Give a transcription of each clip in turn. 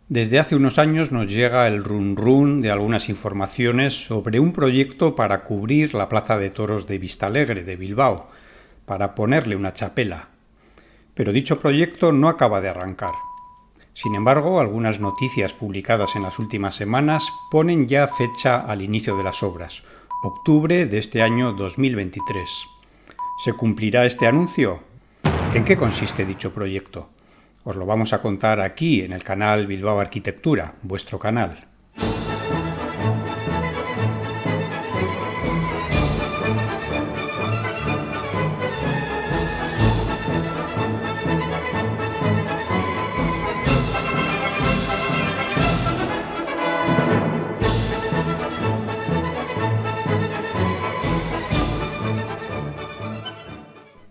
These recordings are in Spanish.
Desde hace unos años nos llega el run run de algunas informaciones sobre un proyecto para cubrir la plaza de toros de Vistalegre de Bilbao, para ponerle una chapela. Pero dicho proyecto no acaba de arrancar. Sin embargo, algunas noticias publicadas en las últimas semanas ponen ya fecha al inicio de las obras, octubre de este año 2023. ¿Se cumplirá este anuncio? ¿En qué consiste dicho proyecto? Os lo vamos a contar aquí, en el canal Bilbao Arquitectura, vuestro canal.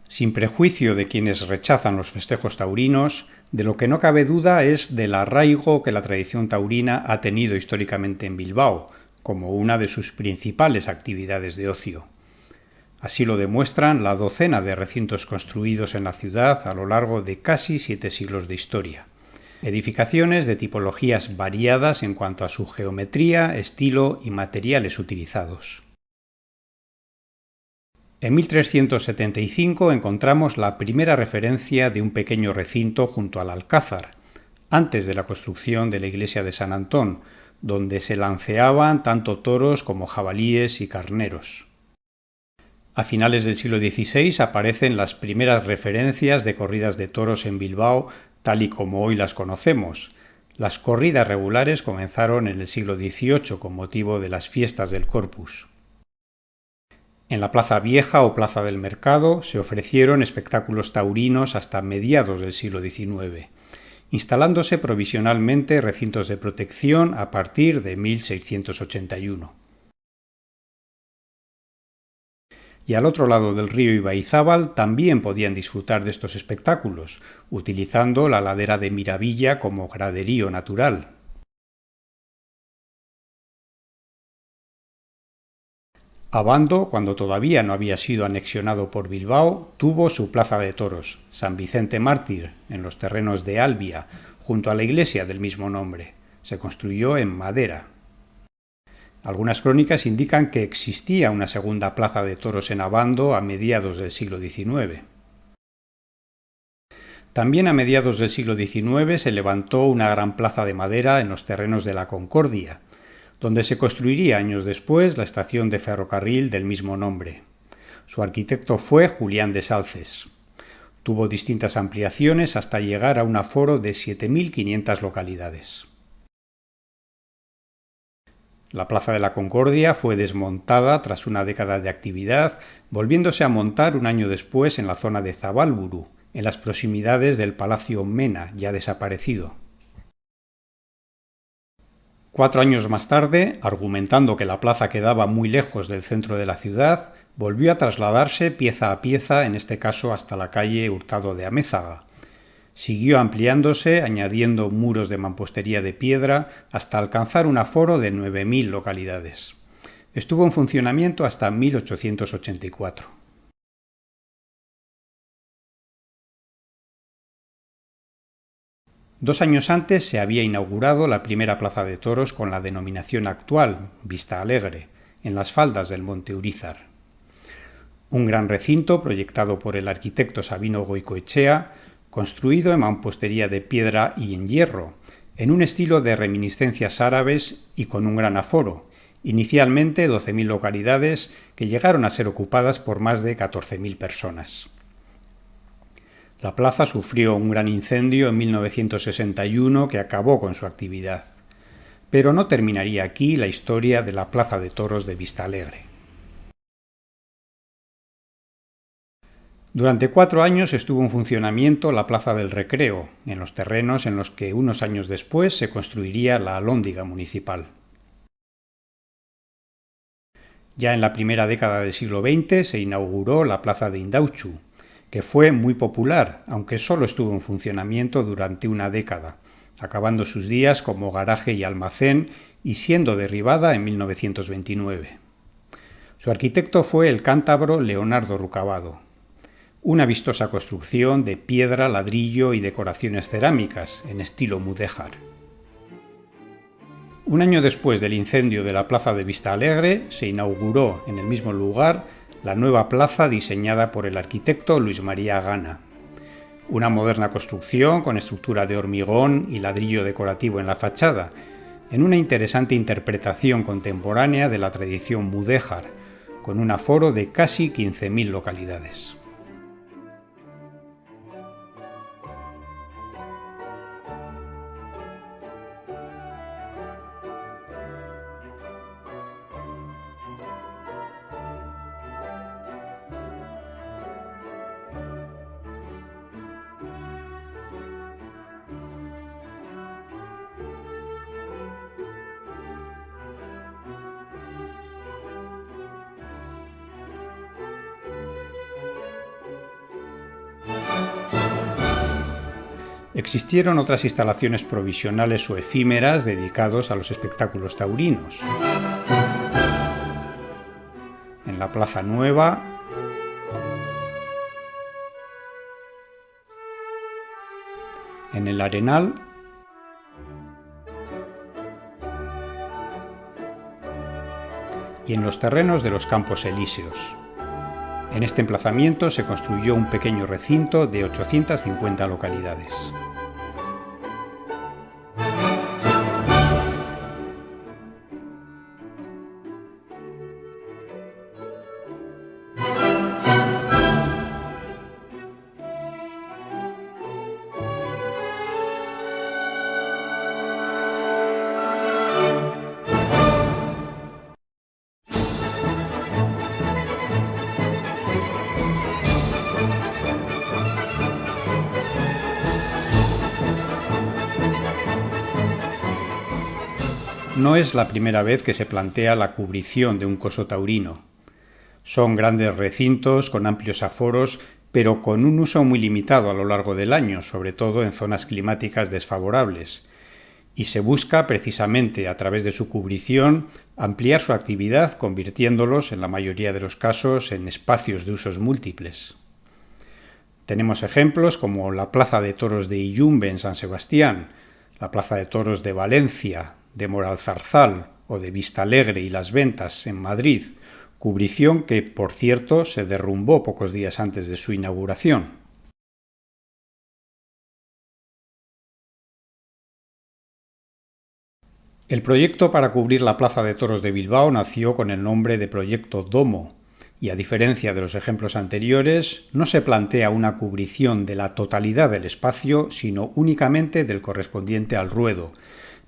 Sin prejuicio de quienes rechazan los festejos taurinos, de lo que no cabe duda es del arraigo que la tradición taurina ha tenido históricamente en Bilbao, como una de sus principales actividades de ocio. Así lo demuestran la docena de recintos construidos en la ciudad a lo largo de casi 7 siglos de historia. Edificaciones de tipologías variadas en cuanto a su geometría, estilo y materiales utilizados. En 1375 encontramos la primera referencia de un pequeño recinto junto al Alcázar, antes de la construcción de la iglesia de San Antón, donde se lanceaban tanto toros como jabalíes y carneros. A finales del siglo XVI aparecen las primeras referencias de corridas de toros en Bilbao, tal y como hoy las conocemos. Las corridas regulares comenzaron en el siglo XVIII con motivo de las fiestas del Corpus. En la Plaza Vieja o Plaza del Mercado se ofrecieron espectáculos taurinos hasta mediados del siglo XIX, instalándose provisionalmente recintos de protección a partir de 1681. Y al otro lado del río Ibaizábal también podían disfrutar de estos espectáculos, utilizando la ladera de Miravilla como graderío natural. Abando, cuando todavía no había sido anexionado por Bilbao, tuvo su plaza de toros, San Vicente Mártir, en los terrenos de Albia, junto a la iglesia del mismo nombre. Se construyó en madera. Algunas crónicas indican que existía una segunda plaza de toros en Abando a mediados del siglo XIX. También a mediados del siglo XIX se levantó una gran plaza de madera en los terrenos de la Concordia, donde se construiría años después la estación de ferrocarril del mismo nombre. Su arquitecto fue Julián de Salces. Tuvo distintas ampliaciones hasta llegar a un aforo de 7.500 localidades. La Plaza de la Concordia fue desmontada tras una década de actividad, volviéndose a montar un año después en la zona de Zabalburu, en las proximidades del Palacio Mena, ya desaparecido. 4 años más tarde, argumentando que la plaza quedaba muy lejos del centro de la ciudad, volvió a trasladarse pieza a pieza, en este caso hasta la calle Hurtado de Amézaga. Siguió ampliándose, añadiendo muros de mampostería de piedra, hasta alcanzar un aforo de 9.000 localidades. Estuvo en funcionamiento hasta 1884. Dos años antes se había inaugurado la primera plaza de toros con la denominación actual, Vistalegre, en las faldas del Monte Urizar. Un gran recinto proyectado por el arquitecto Sabino Goicoechea, construido en mampostería de piedra y en hierro, en un estilo de reminiscencias árabes y con un gran aforo, inicialmente 12.000 localidades que llegaron a ser ocupadas por más de 14.000 personas. La plaza sufrió un gran incendio en 1961 que acabó con su actividad. Pero no terminaría aquí la historia de la Plaza de Toros de Vistalegre. Durante 4 años estuvo en funcionamiento la Plaza del Recreo, en los terrenos en los que unos años después se construiría la Alhóndiga municipal. Ya en la primera década del siglo XX se inauguró la Plaza de Indautxu, que fue muy popular, aunque solo estuvo en funcionamiento durante una década, acabando sus días como garaje y almacén y siendo derribada en 1929. Su arquitecto fue el cántabro Leonardo Rucabado. Una vistosa construcción de piedra, ladrillo y decoraciones cerámicas en estilo mudéjar. Un año después del incendio de la plaza de Vistalegre, se inauguró en el mismo lugar la nueva plaza diseñada por el arquitecto Luis María Gana. Una moderna construcción con estructura de hormigón y ladrillo decorativo en la fachada, en una interesante interpretación contemporánea de la tradición mudéjar, con un aforo de casi 15.000 localidades. Existieron otras instalaciones provisionales o efímeras dedicados a los espectáculos taurinos. En la Plaza Nueva, en el Arenal y en los terrenos de los Campos Elíseos. En este emplazamiento se construyó un pequeño recinto de 850 localidades. No es la primera vez que se plantea la cubrición de un coso taurino. Son grandes recintos con amplios aforos, pero con un uso muy limitado a lo largo del año, sobre todo en zonas climáticas desfavorables. Y se busca precisamente a través de su cubrición ampliar su actividad, convirtiéndolos en la mayoría de los casos en espacios de usos múltiples. Tenemos ejemplos como la Plaza de Toros de Illumbe en San Sebastián, la Plaza de Toros de Valencia, de Moralzarzal o de Vistalegre y Las Ventas en Madrid, cubrición que, por cierto, se derrumbó pocos días antes de su inauguración. El proyecto para cubrir la Plaza de Toros de Bilbao nació con el nombre de Proyecto Domo, y a diferencia de los ejemplos anteriores, no se plantea una cubrición de la totalidad del espacio, sino únicamente del correspondiente al ruedo,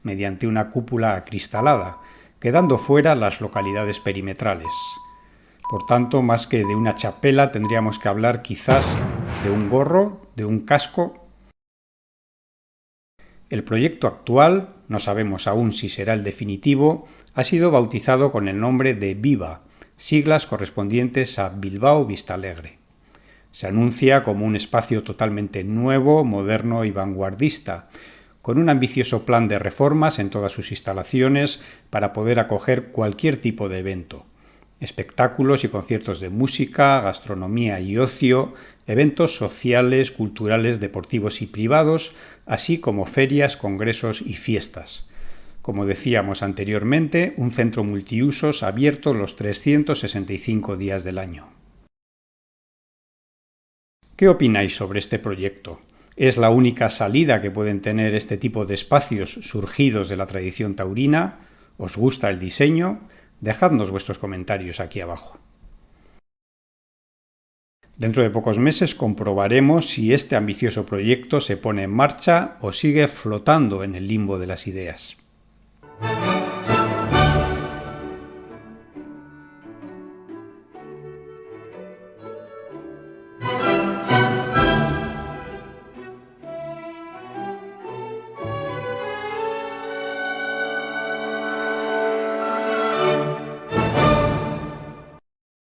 mediante una cúpula acristalada, quedando fuera las localidades perimetrales. Por tanto, más que de una chapela, tendríamos que hablar quizás de un gorro, de un casco. El proyecto actual, no sabemos aún si será el definitivo, ha sido bautizado con el nombre de Viva, siglas correspondientes a Bilbao Vistalegre. Se anuncia como un espacio totalmente nuevo, moderno y vanguardista, con un ambicioso plan de reformas en todas sus instalaciones para poder acoger cualquier tipo de evento. Espectáculos y conciertos de música, gastronomía y ocio, eventos sociales, culturales, deportivos y privados, así como ferias, congresos y fiestas. Como decíamos anteriormente, un centro multiusos abierto los 365 días del año. ¿Qué opináis sobre este proyecto? ¿Es la única salida que pueden tener este tipo de espacios surgidos de la tradición taurina? ¿Os gusta el diseño? Dejadnos vuestros comentarios aquí abajo. Dentro de pocos meses comprobaremos si este ambicioso proyecto se pone en marcha o sigue flotando en el limbo de las ideas.